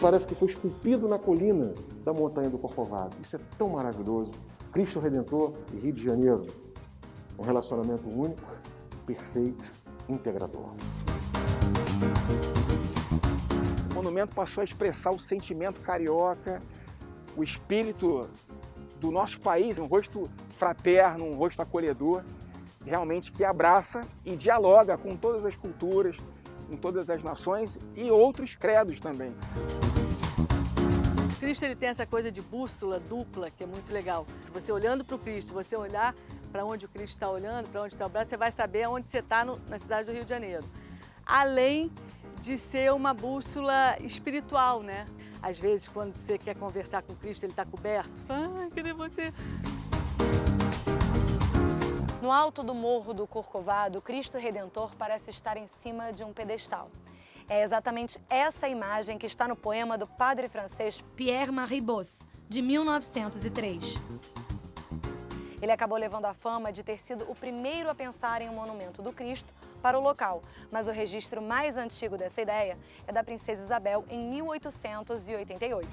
Parece que foi esculpido na colina da montanha do Corcovado. Isso é tão maravilhoso. Cristo Redentor e Rio de Janeiro. Um relacionamento único, perfeito, integrador. O monumento passou a expressar o sentimento carioca, o espírito do nosso país, um rosto fraterno, um rosto acolhedor, realmente que abraça e dialoga com todas as culturas, com todas as nações e outros credos também. Cristo ele tem essa coisa de bússola dupla, que é muito legal. Você olhando para o Cristo, você olhar para onde o Cristo está olhando, para onde está o braço, você vai saber onde você está na cidade do Rio de Janeiro. Além de ser uma bússola espiritual, né? Às vezes, quando você quer conversar com Cristo, ele está coberto. Cadê você? No alto do Morro do Corcovado, o Cristo Redentor parece estar em cima de um pedestal. É exatamente essa imagem que está no poema do padre francês Pierre-Marie Bosse, de 1903. Ele acabou levando a fama de ter sido o primeiro a pensar em um monumento do Cristo para o local, mas o registro mais antigo dessa ideia é da princesa Isabel em 1888.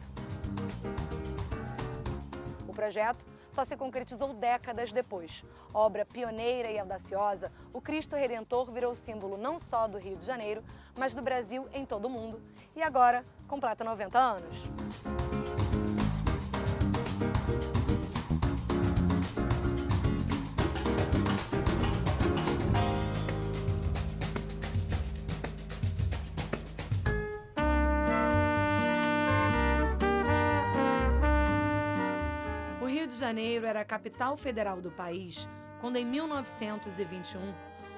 O projeto só se concretizou décadas depois. Obra pioneira e audaciosa, o Cristo Redentor virou símbolo não só do Rio de Janeiro, mas do Brasil em todo o mundo. E agora completa 90 anos. O Rio de Janeiro era a capital federal do país quando, em 1921,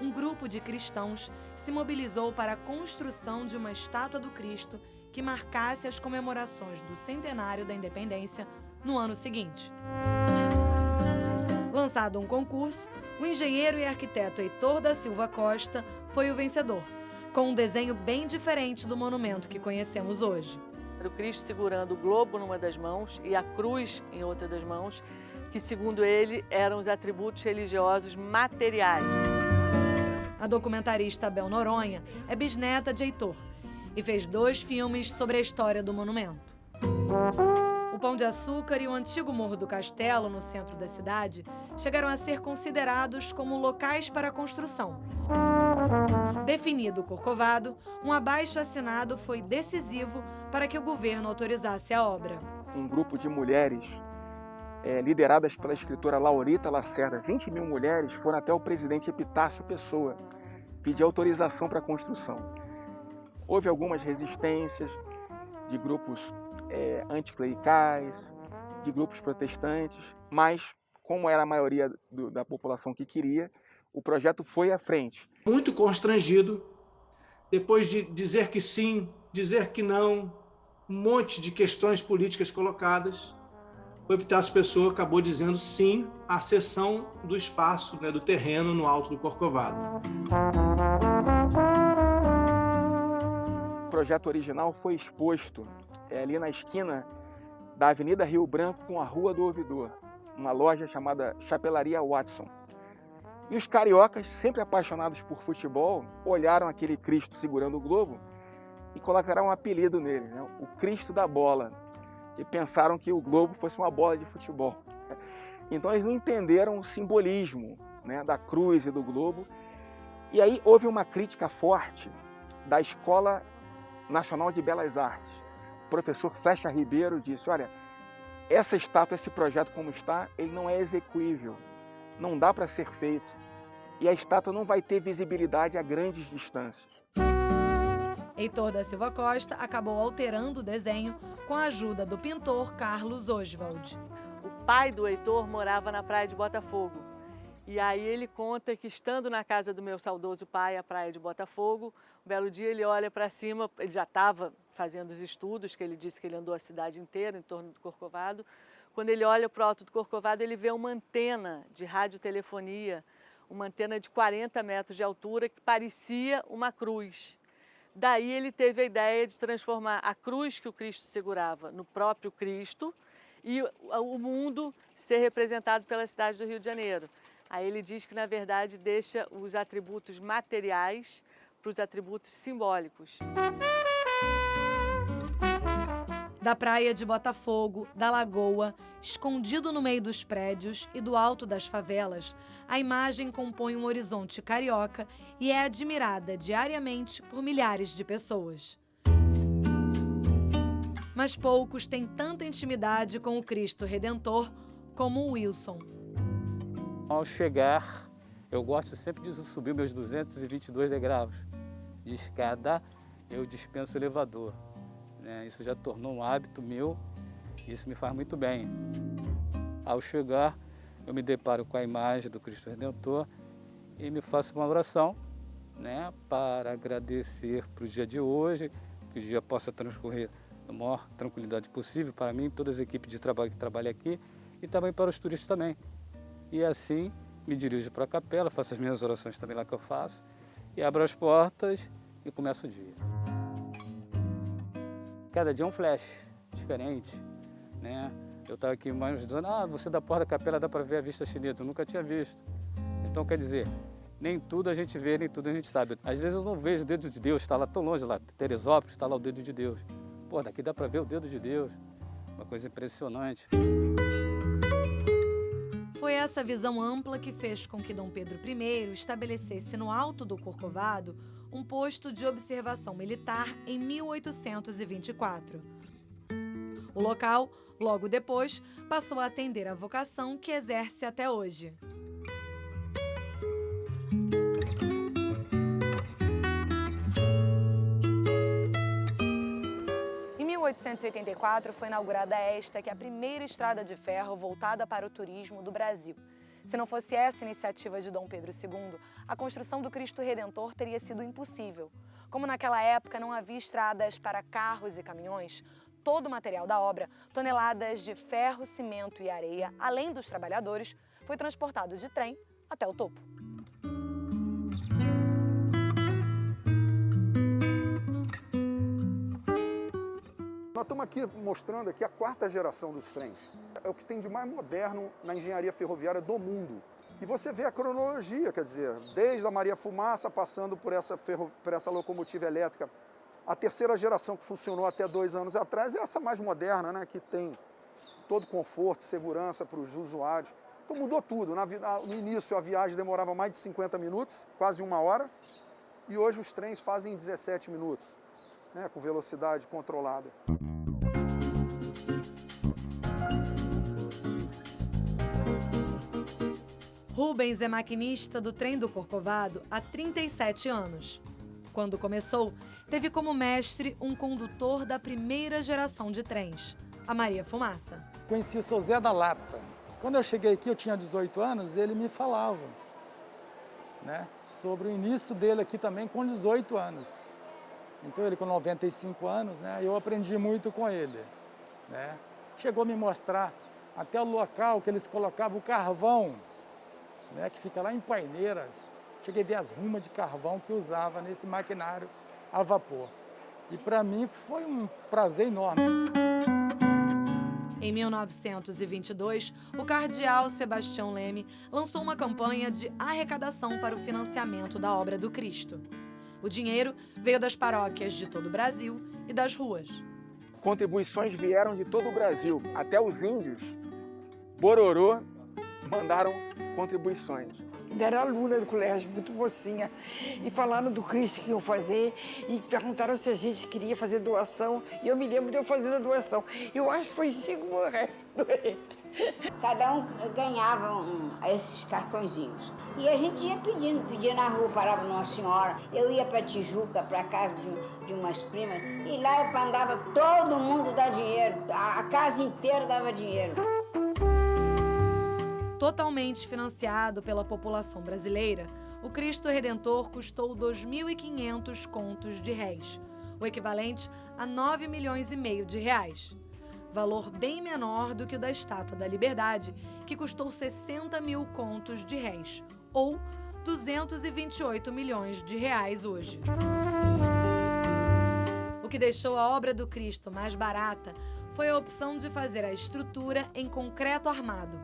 um grupo de cristãos se mobilizou para a construção de uma estátua do Cristo que marcasse as comemorações do centenário da independência no ano seguinte. Lançado um concurso, o engenheiro e arquiteto Heitor da Silva Costa foi o vencedor, com um desenho bem diferente do monumento que conhecemos hoje. O Cristo segurando o globo numa das mãos e a cruz em outra das mãos, que, segundo ele, eram os atributos religiosos materiais. A documentarista Bel Noronha é bisneta de Heitor e fez 2 filmes sobre a história do monumento. O Pão de Açúcar e o antigo Morro do Castelo, no centro da cidade, chegaram a ser considerados como locais para a construção. Definido o Corcovado, um abaixo-assinado foi decisivo para que o governo autorizasse a obra. Um grupo de mulheres, lideradas pela escritora Laurita Lacerda, 20 mil mulheres, foram até o presidente Epitácio Pessoa pedir autorização para a construção. Houve algumas resistências de grupos anticlericais, de grupos protestantes, mas, como era a maioria da população que queria, o projeto foi à frente. Muito constrangido, depois de dizer que sim, dizer que não, um monte de questões políticas colocadas, o Epitácio Pessoa acabou dizendo sim à cessão do espaço, do terreno no alto do Corcovado. O projeto original foi exposto ali na esquina da Avenida Rio Branco com a Rua do Ouvidor, uma loja chamada Chapelaria Watson. E os cariocas, sempre apaixonados por futebol, olharam aquele Cristo segurando o globo e colocaram um apelido nele, o Cristo da Bola, e pensaram que o globo fosse uma bola de futebol. Então eles não entenderam o simbolismo da cruz e do globo. E aí houve uma crítica forte da Escola Nacional de Belas Artes. O professor Flecha Ribeiro disse, olha, essa estátua, esse projeto como está, ele não é execuível, não dá para ser feito. E a estátua não vai ter visibilidade a grandes distâncias. Heitor da Silva Costa acabou alterando o desenho com a ajuda do pintor Carlos Oswald. O pai do Heitor morava na praia de Botafogo. E aí ele conta que, estando na casa do meu saudoso pai, a praia de Botafogo, um belo dia ele olha para cima, ele já estava fazendo os estudos, que ele disse que ele andou a cidade inteira em torno do Corcovado. Quando ele olha para o alto do Corcovado, ele vê uma antena de radiotelefonia, uma antena de 40 metros de altura que parecia uma cruz. Daí ele teve a ideia de transformar a cruz que o Cristo segurava no próprio Cristo e o mundo ser representado pela cidade do Rio de Janeiro. Aí ele diz que, na verdade, deixa os atributos materiais para os atributos simbólicos. Da praia de Botafogo, da lagoa, escondido no meio dos prédios e do alto das favelas, a imagem compõe um horizonte carioca e é admirada diariamente por milhares de pessoas. Mas poucos têm tanta intimidade com o Cristo Redentor como o Wilson. Ao chegar, eu gosto sempre de subir meus 222 degraus de escada, eu dispenso o elevador. Isso já tornou um hábito meu e isso me faz muito bem. Ao chegar, eu me deparo com a imagem do Cristo Redentor e me faço uma oração, para agradecer para o dia de hoje, que o dia possa transcorrer da maior tranquilidade possível para mim, todas as equipes de trabalho que trabalham aqui e também para os turistas também. E assim me dirijo para a capela, faço as minhas orações também lá que eu faço e abro as portas e começo o dia. Cada dia é um flash diferente, Eu estava aqui mais dizendo, você da porta da capela dá para ver a vista chinesa, eu nunca tinha visto. Então quer dizer, nem tudo a gente vê, nem tudo a gente sabe. Às vezes eu não vejo o dedo de Deus, está lá tão longe, lá Teresópolis, está lá o dedo de Deus. Pô, daqui dá para ver o dedo de Deus, uma coisa impressionante. Foi essa visão ampla que fez com que Dom Pedro I estabelecesse no alto do Corcovado um posto de observação militar em 1824. O local, logo depois, passou a atender a vocação que exerce até hoje. Em 1884 foi inaugurada esta, que é a primeira estrada de ferro voltada para o turismo do Brasil. Se não fosse essa iniciativa de Dom Pedro II, a construção do Cristo Redentor teria sido impossível. Como naquela época não havia estradas para carros e caminhões, todo o material da obra, toneladas de ferro, cimento e areia, além dos trabalhadores, foi transportado de trem até o topo. Nós estamos aqui mostrando aqui a 4ª geração dos trens. É o que tem de mais moderno na engenharia ferroviária do mundo. E você vê a cronologia, quer dizer, desde a Maria Fumaça, passando por essa locomotiva elétrica, a 3ª geração que funcionou até 2 anos atrás é essa mais moderna, que tem todo conforto, segurança para os usuários. Então mudou tudo. No início a viagem demorava mais de 50 minutos, quase 1 hora, e hoje os trens fazem 17 minutos, com velocidade controlada. Rubens é maquinista do trem do Corcovado há 37 anos. Quando começou, teve como mestre um condutor da primeira geração de trens, a Maria Fumaça. Conheci o seu Zé da Lata. Quando eu cheguei aqui, eu tinha 18 anos, ele me falava sobre o início dele aqui também com 18 anos. Então ele com 95 anos, eu aprendi muito com ele. Chegou a me mostrar até o local que eles colocavam o carvão, que fica lá em Paineiras. Cheguei a ver as rumas de carvão que usava nesse maquinário a vapor. E para mim foi um prazer enorme. Em 1922, o cardeal Sebastião Leme lançou uma campanha de arrecadação para o financiamento da obra do Cristo. O dinheiro veio das paróquias de todo o Brasil e das ruas. Contribuições vieram de todo o Brasil, até os índios, Bororô, mandaram contribuições. Era aluna do colégio, muito mocinha, e falaram do Cristo que iam fazer e perguntaram se a gente queria fazer doação, e eu me lembro de eu fazendo a doação. Eu acho que foi 5 mil reais. Cada um ganhava esses cartõezinhos. E a gente ia pedia na rua, parava numa senhora. Eu ia para Tijuca, para casa de umas primas, e lá eu andava, todo mundo dá dinheiro, a casa inteira dava dinheiro. Totalmente financiado pela população brasileira, o Cristo Redentor custou 2.500 contos de réis, o equivalente a 9,5 milhões de reais. Valor bem menor do que o da Estátua da Liberdade, que custou 60 mil contos de réis, ou 228 milhões de reais hoje. O que deixou a obra do Cristo mais barata foi a opção de fazer a estrutura em concreto armado,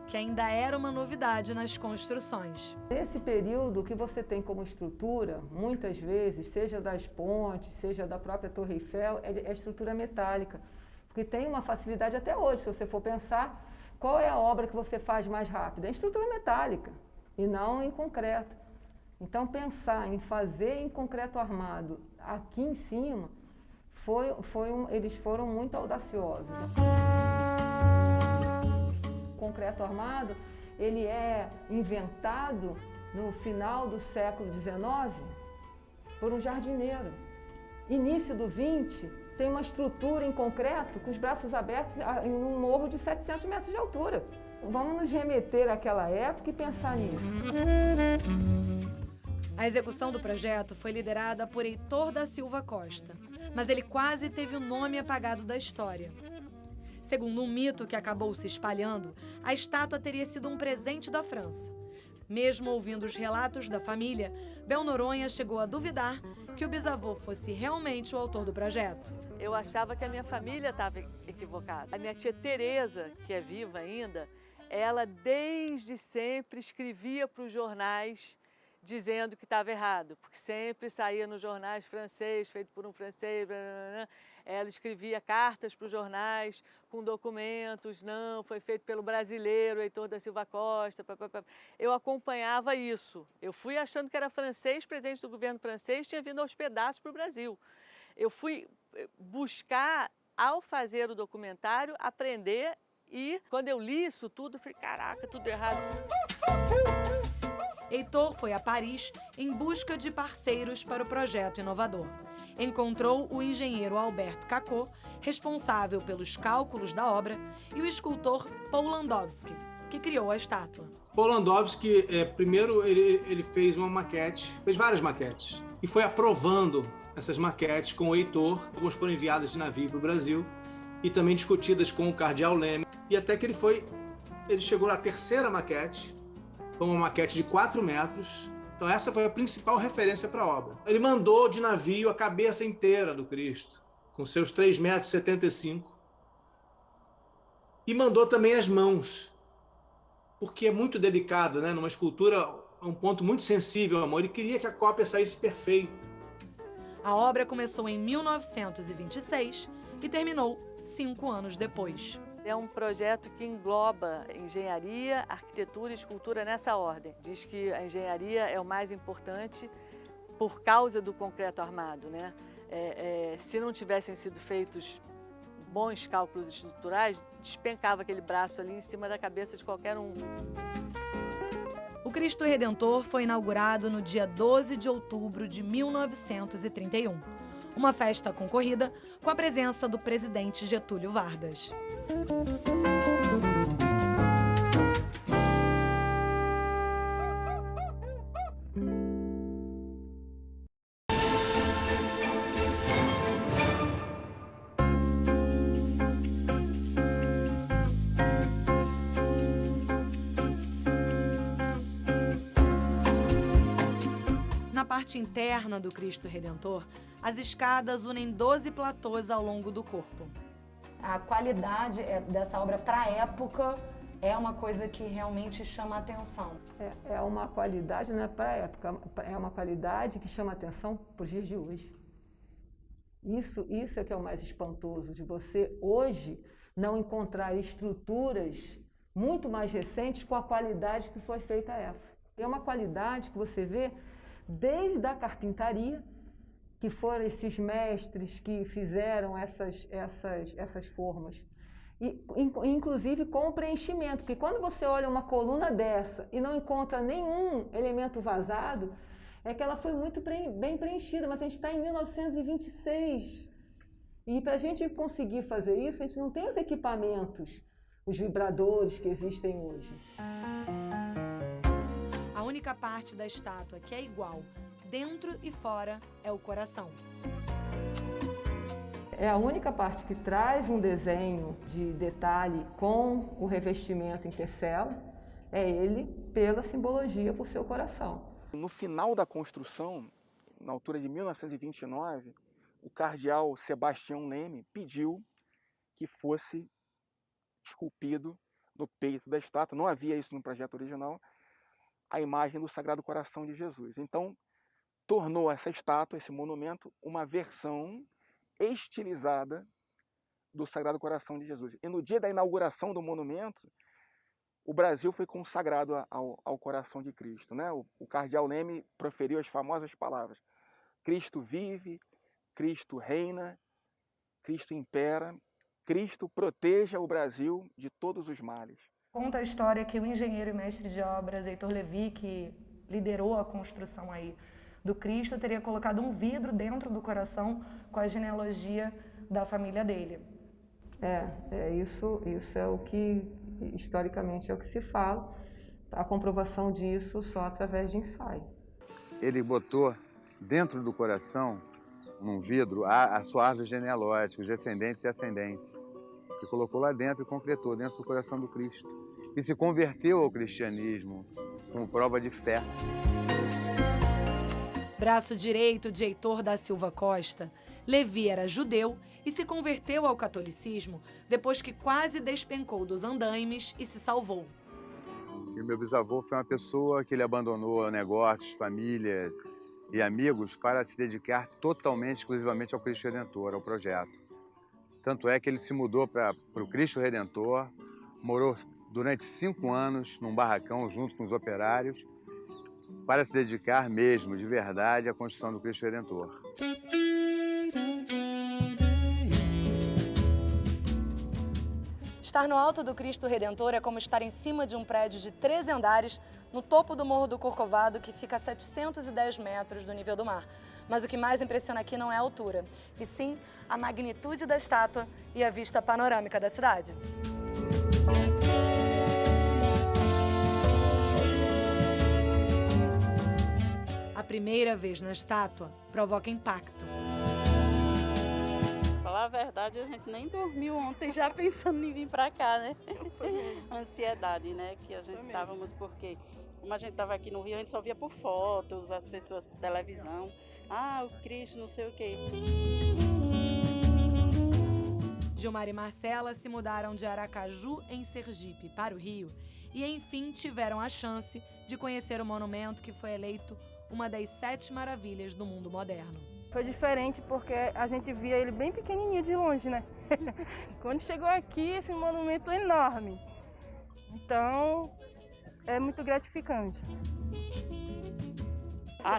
que ainda era uma novidade nas construções. Nesse período, o que você tem como estrutura, muitas vezes, seja das pontes, seja da própria Torre Eiffel, é estrutura metálica. Porque tem uma facilidade até hoje, se você for pensar, qual é a obra que você faz mais rápida? É estrutura metálica, e não em concreto. Então, pensar em fazer em concreto armado aqui em cima, eles foram muito audaciosos. O concreto armado, ele é inventado no final do século XIX por um jardineiro. Início do XX, tem uma estrutura em concreto com os braços abertos em um morro de 700 metros de altura. Vamos nos remeter àquela época e pensar nisso. A execução do projeto foi liderada por Heitor da Silva Costa, mas ele quase teve o nome apagado da história. Segundo um mito que acabou se espalhando, a estátua teria sido um presente da França. Mesmo ouvindo os relatos da família, Bel Noronha chegou a duvidar que o bisavô fosse realmente o autor do projeto. Eu achava que a minha família estava equivocada. A minha tia Tereza, que é viva ainda, ela desde sempre escrevia para os jornais dizendo que estava errado, porque sempre saía nos jornais francês, feito por um francês, blá, blá, blá. Ela escrevia cartas para os jornais com documentos, não, foi feito pelo brasileiro, Heitor da Silva Costa, Eu acompanhava isso. Eu fui achando que era francês, presidente do governo francês, tinha vindo aos pedaços para o Brasil. Eu fui buscar, ao fazer o documentário, aprender e, quando eu li isso tudo, eu falei, caraca, tudo errado. Heitor foi a Paris em busca de parceiros para o projeto inovador. Encontrou o engenheiro Alberto Cacot, responsável pelos cálculos da obra, e o escultor Paul Landowski, que criou a estátua. Paul Landowski, primeiro ele fez uma maquete, fez várias maquetes, e foi aprovando essas maquetes com o Heitor. Algumas foram enviadas de navio para o Brasil e também discutidas com o cardeal Leme. E até que ele chegou na terceira maquete, foi uma maquete de 4 metros. Então essa foi a principal referência para a obra. Ele mandou de navio a cabeça inteira do Cristo, com seus 3,75 metros, e mandou também as mãos, porque é muito delicado, né? Numa escultura, é um ponto muito sensível, amor. Ele queria que a cópia saísse perfeita. A obra começou em 1926 e terminou 5 anos depois. É um projeto que engloba engenharia, arquitetura e escultura nessa ordem. Diz que a engenharia é o mais importante por causa do concreto armado, né? Se não tivessem sido feitos bons cálculos estruturais, despencava aquele braço ali em cima da cabeça de qualquer um. O Cristo Redentor foi inaugurado no dia 12 de outubro de 1931. Uma festa concorrida com a presença do presidente Getúlio Vargas. Na parte interna do Cristo Redentor, as escadas unem 12 platôs ao longo do corpo. A qualidade dessa obra para a época é uma coisa que realmente chama a atenção. É uma qualidade, não é para a época, é uma qualidade que chama a atenção para os dias de hoje. Isso é que é o mais espantoso, de você hoje não encontrar estruturas muito mais recentes com a qualidade que foi feita essa. É uma qualidade que você vê desde a carpintaria, que foram esses mestres que fizeram essas formas. E, inclusive com o preenchimento, porque quando você olha uma coluna dessa e não encontra nenhum elemento vazado, é que ela foi muito bem preenchida, mas a gente está em 1926. E para a gente conseguir fazer isso, a gente não tem os equipamentos, os vibradores que existem hoje. A única parte da estátua que é igual, dentro e fora, é o coração. É a única parte que traz um desenho de detalhe com o revestimento em tesselo, é ele pela simbologia por seu coração. No final da construção, na altura de 1929, o cardeal Sebastião Leme pediu que fosse esculpido no peito da estátua, não havia isso no projeto original, a imagem do Sagrado Coração de Jesus. Então, tornou essa estátua, esse monumento, uma versão estilizada do Sagrado Coração de Jesus. E no dia da inauguração do monumento, o Brasil foi consagrado ao coração de Cristo, né? O cardeal Leme proferiu as famosas palavras: Cristo vive, Cristo reina, Cristo impera, Cristo proteja o Brasil de todos os males. Conta a história que o engenheiro e mestre de obras Heitor Levi, que liderou a construção aí do Cristo, teria colocado um vidro dentro do coração com a genealogia da família dele. Isso é o que, historicamente, é o que se fala. A comprovação disso só através de ensaio. Ele botou dentro do coração, num vidro, a sua árvore genealógica, os descendentes e ascendentes. Que colocou lá dentro e concretou dentro do coração do Cristo. E se converteu ao cristianismo como prova de fé. Braço direito de Heitor da Silva Costa, Levi era judeu e se converteu ao catolicismo depois que quase despencou dos andaimes e se salvou. E meu bisavô foi uma pessoa que ele abandonou negócios, família e amigos para se dedicar totalmente, exclusivamente ao Cristo Redentor, ao projeto. Tanto é que ele se mudou para o Cristo Redentor, morou durante 5 anos num barracão junto com os operários, para se dedicar mesmo, de verdade, à construção do Cristo Redentor. Estar no alto do Cristo Redentor é como estar em cima de um prédio de 13 andares, no topo do Morro do Corcovado, que fica a 710 metros do nível do mar. Mas o que mais impressiona aqui não é a altura, e sim a magnitude da estátua e a vista panorâmica da cidade. A primeira vez na estátua provoca impacto. Falar a verdade, a gente nem dormiu ontem já pensando em vir pra cá, né? Ansiedade, né? Que a gente estávamos, porque como a gente estava aqui no Rio, a gente só via por fotos, as pessoas por televisão. Ah, o Cristo, não sei o quê. Gilmar e Marcela se mudaram de Aracaju, em Sergipe, para o Rio e, enfim, tiveram a chance de conhecer o monumento que foi eleito uma das 7 maravilhas do mundo moderno. Foi diferente porque a gente via ele bem pequenininho de longe, né? Quando chegou aqui, esse monumento é enorme. Então, é muito gratificante.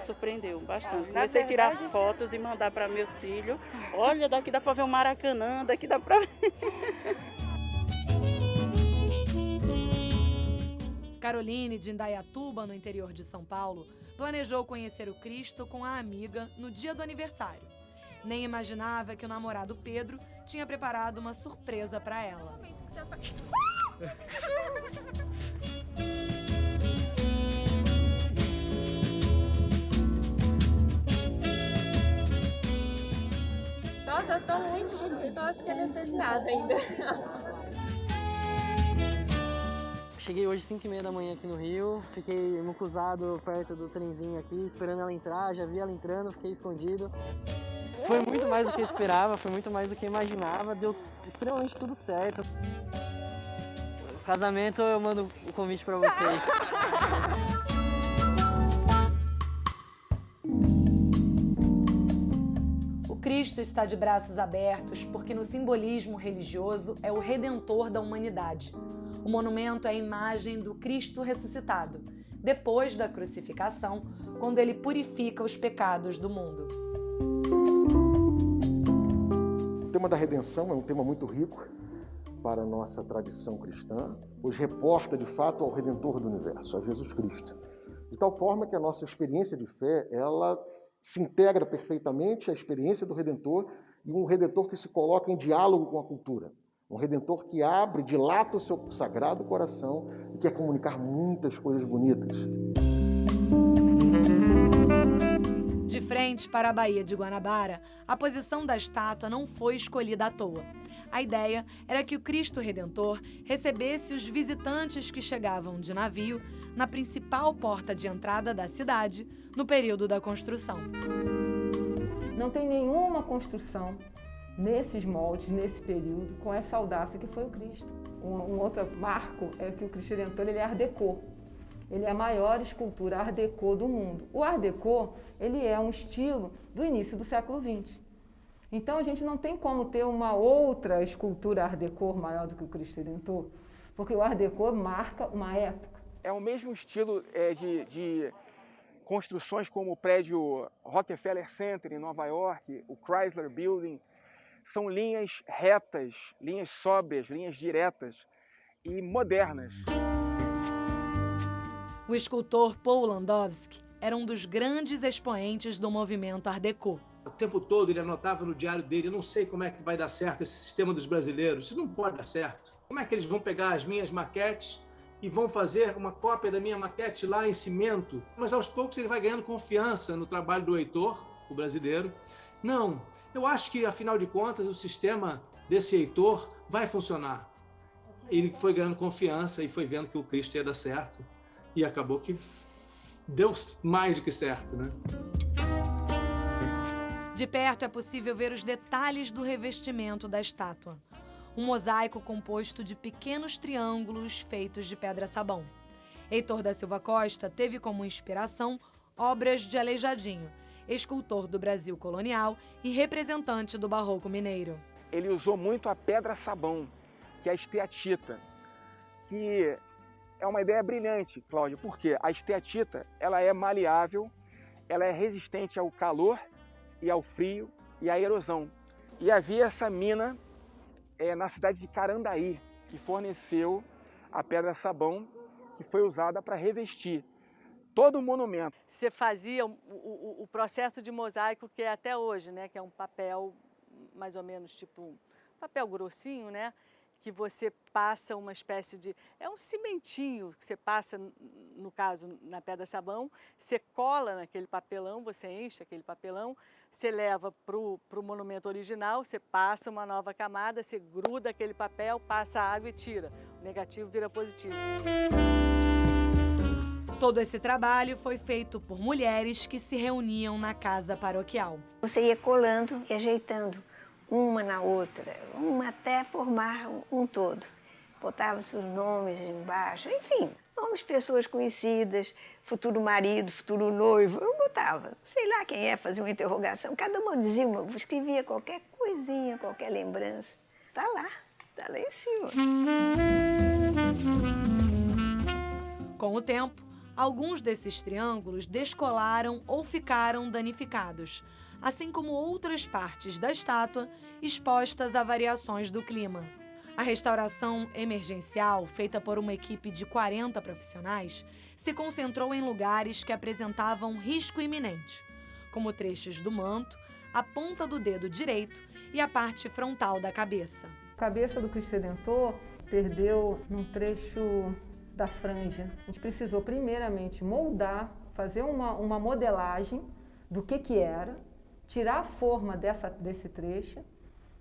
Surpreendeu bastante. Comecei a tirar fotos e mandar para meus filhos. Olha, daqui dá para ver o Maracanã, daqui dá para ver. Caroline, de Indaiatuba, no interior de São Paulo, planejou conhecer o Cristo com a amiga no dia do aniversário. Nem imaginava que o namorado Pedro tinha preparado uma surpresa para ela. Nossa, eu tô muito ficando anestesiada ainda. Cheguei hoje 5h30 da manhã aqui no Rio, fiquei mucuzado perto do trenzinho aqui, esperando ela entrar, já vi ela entrando, fiquei escondido. Foi muito mais do que eu esperava, foi muito mais do que eu imaginava, deu extremamente tudo certo. O casamento eu mando o convite pra vocês. O Cristo está de braços abertos porque no simbolismo religioso é o redentor da humanidade. O monumento é a imagem do Cristo ressuscitado, depois da crucificação, quando ele purifica os pecados do mundo. O tema da redenção é um tema muito rico para a nossa tradição cristã, pois reporta de fato ao Redentor do Universo, a Jesus Cristo. De tal forma que a nossa experiência de fé, ela se integra perfeitamente à experiência do Redentor e um Redentor que se coloca em diálogo com a cultura. Um Redentor que abre, dilata o seu sagrado coração e quer comunicar muitas coisas bonitas. De frente para a Baía de Guanabara, a posição da estátua não foi escolhida à toa. A ideia era que o Cristo Redentor recebesse os visitantes que chegavam de navio na principal porta de entrada da cidade no período da construção. Não tem nenhuma construção nesses moldes, nesse período, com essa audácia que foi o Cristo. Um outro marco é que o Cristo Redentor ele é Art Deco. Ele é a maior escultura Art Deco do mundo. O Art Deco ele é um estilo do início do século XX. Então a gente não tem como ter uma outra escultura Art Deco maior do que o Cristo Redentor, porque o Art Deco marca uma época. É o mesmo estilo de construções como o prédio Rockefeller Center em Nova York, o Chrysler Building. São linhas retas, linhas sóbrias, linhas diretas e modernas. O escultor Paul Landowski era um dos grandes expoentes do movimento Art Deco. O tempo todo ele anotava no diário dele: eu não sei como é que vai dar certo esse sistema dos brasileiros, isso não pode dar certo. Como é que eles vão pegar as minhas maquetes e vão fazer uma cópia da minha maquete lá em cimento? Mas aos poucos ele vai ganhando confiança no trabalho do Heitor, o brasileiro. Não, eu acho que afinal de contas o sistema desse Heitor vai funcionar. Ele foi ganhando confiança e foi vendo que o Cristo ia dar certo e acabou que deu mais do que certo, né? De perto é possível ver os detalhes do revestimento da estátua. Um mosaico composto de pequenos triângulos feitos de pedra-sabão. Heitor da Silva Costa teve como inspiração obras de Aleijadinho, escultor do Brasil colonial e representante do barroco mineiro. Ele usou muito a pedra-sabão, que é a esteatita, que é uma ideia brilhante, Cláudio, porque a esteatita ela é maleável, ela é resistente ao calor e ao frio e à erosão. E havia essa mina na cidade de Carandaí, que forneceu a pedra-sabão que foi usada para revestir todo o monumento. Você fazia o processo de mosaico que é até hoje, né? Que é um papel mais ou menos tipo papel grossinho, né? Que você passa uma espécie de... É um cimentinho que você passa, no caso, na pedra-sabão, você cola naquele papelão, você enche aquele papelão, você leva para o monumento original, você passa uma nova camada, você gruda aquele papel, passa a água e tira. O negativo vira positivo. Todo esse trabalho foi feito por mulheres que se reuniam na casa paroquial. Você ia colando e ajeitando uma na outra, uma até formar um todo. Botava-se os nomes embaixo, enfim, nomes de pessoas conhecidas, futuro marido, futuro noivo, eu botava. Sei lá quem é, fazia uma interrogação, cada uma dizia uma, escrevia qualquer coisinha, qualquer lembrança. Tá lá em cima. Com o tempo, alguns desses triângulos descolaram ou ficaram danificados, assim como outras partes da estátua expostas a variações do clima. A restauração emergencial, feita por uma equipe de 40 profissionais, se concentrou em lugares que apresentavam risco iminente, como trechos do manto, a ponta do dedo direito e a parte frontal da cabeça. A cabeça do Cristo Redentor perdeu num trecho da franja. A gente precisou primeiramente moldar, fazer uma modelagem do que era, tirar a forma desse trecho,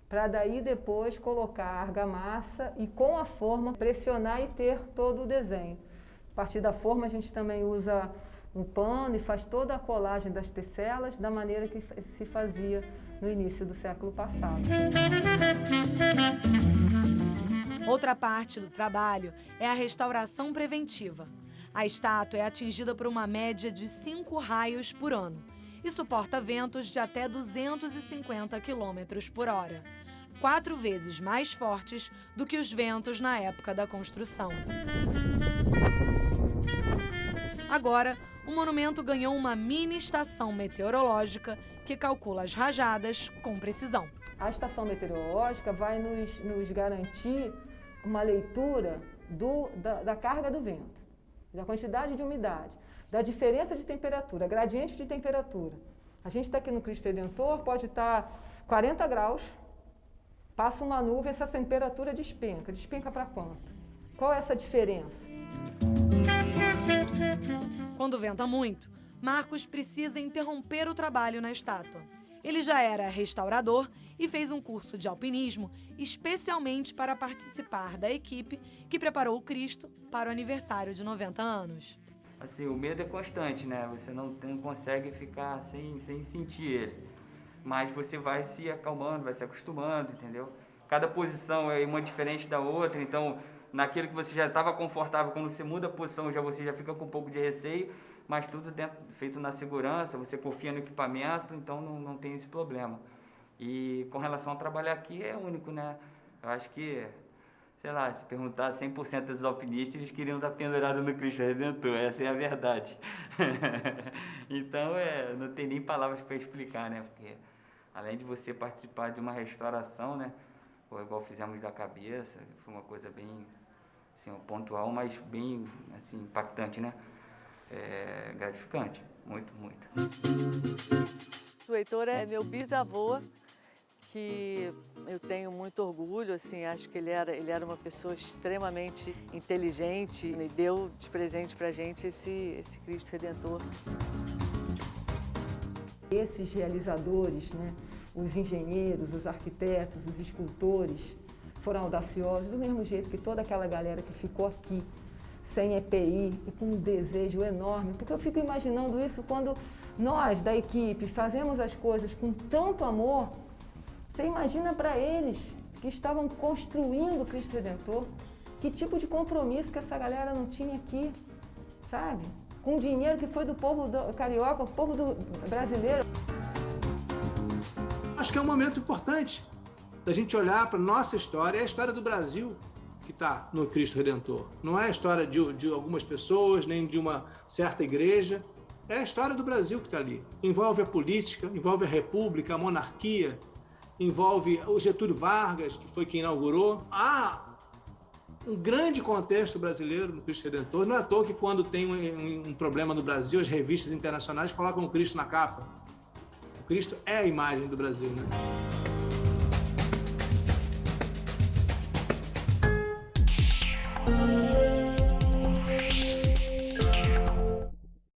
para daí depois colocar a argamassa e com a forma pressionar e ter todo o desenho. A partir da forma a gente também usa um pano e faz toda a colagem das tecelas da maneira que se fazia no início do século passado. Outra parte do trabalho é a restauração preventiva. A estátua é atingida por uma média de 5 raios por ano e suporta ventos de até 250 km por hora, 4 vezes mais fortes do que os ventos na época da construção. Agora, o monumento ganhou uma mini estação meteorológica que calcula as rajadas com precisão. A estação meteorológica vai nos garantir uma leitura da carga do vento, da quantidade de umidade, da diferença de temperatura, gradiente de temperatura. A gente está aqui no Cristo Redentor, pode estar 40 graus, passa uma nuvem, essa temperatura despenca. Despenca para quanto? Qual é essa diferença? Quando venta muito, Marcos precisa interromper o trabalho na estátua. Ele já era restaurador e fez um curso de alpinismo especialmente para participar da equipe que preparou o Cristo para o aniversário de 90 anos. Assim, o medo é constante, né? Você não consegue ficar sem sentir ele. Mas você vai se acalmando, vai se acostumando, entendeu? cada posição é uma diferente da outra, então naquilo que você já estava confortável, quando você muda a posição, você já fica com um pouco de receio, mas tudo feito na segurança, você confia no equipamento, então não tem esse problema. E com relação a trabalhar aqui é único, né? Eu acho que, sei lá, se perguntar 100% dos alpinistas, eles queriam estar pendurados no Cristo Redentor, essa é a verdade. Então, não tem nem palavras para explicar, né? Porque além de você participar de uma restauração, né? Ou igual fizemos da cabeça, foi uma coisa bem, assim, pontual, mas bem, assim, impactante, né? Gratificante, muito, muito. O Heitor é meu bisavô, que eu tenho muito orgulho, assim, acho que ele era uma pessoa extremamente inteligente e deu de presente pra gente esse Cristo Redentor. Esses realizadores, né, os engenheiros, os arquitetos, os escultores, foram audaciosos, do mesmo jeito que toda aquela galera que ficou aqui, sem EPI e com um desejo enorme, porque eu fico imaginando isso quando nós, da equipe, fazemos as coisas com tanto amor. Você imagina para eles que estavam construindo o Cristo Redentor, que tipo de compromisso que essa galera não tinha aqui, sabe? Com o dinheiro que foi do povo carioca, o povo brasileiro. Acho que é um momento importante da gente olhar para a nossa história, é a história do Brasil que está no Cristo Redentor. Não é a história de algumas pessoas, nem de uma certa igreja, é a história do Brasil que está ali. Envolve a política, envolve a república, a monarquia, envolve o Getúlio Vargas, que foi quem inaugurou. Há um grande contexto brasileiro no Cristo Redentor. Não é à toa que quando tem um problema no Brasil, as revistas internacionais colocam o Cristo na capa. O Cristo é a imagem do Brasil, né?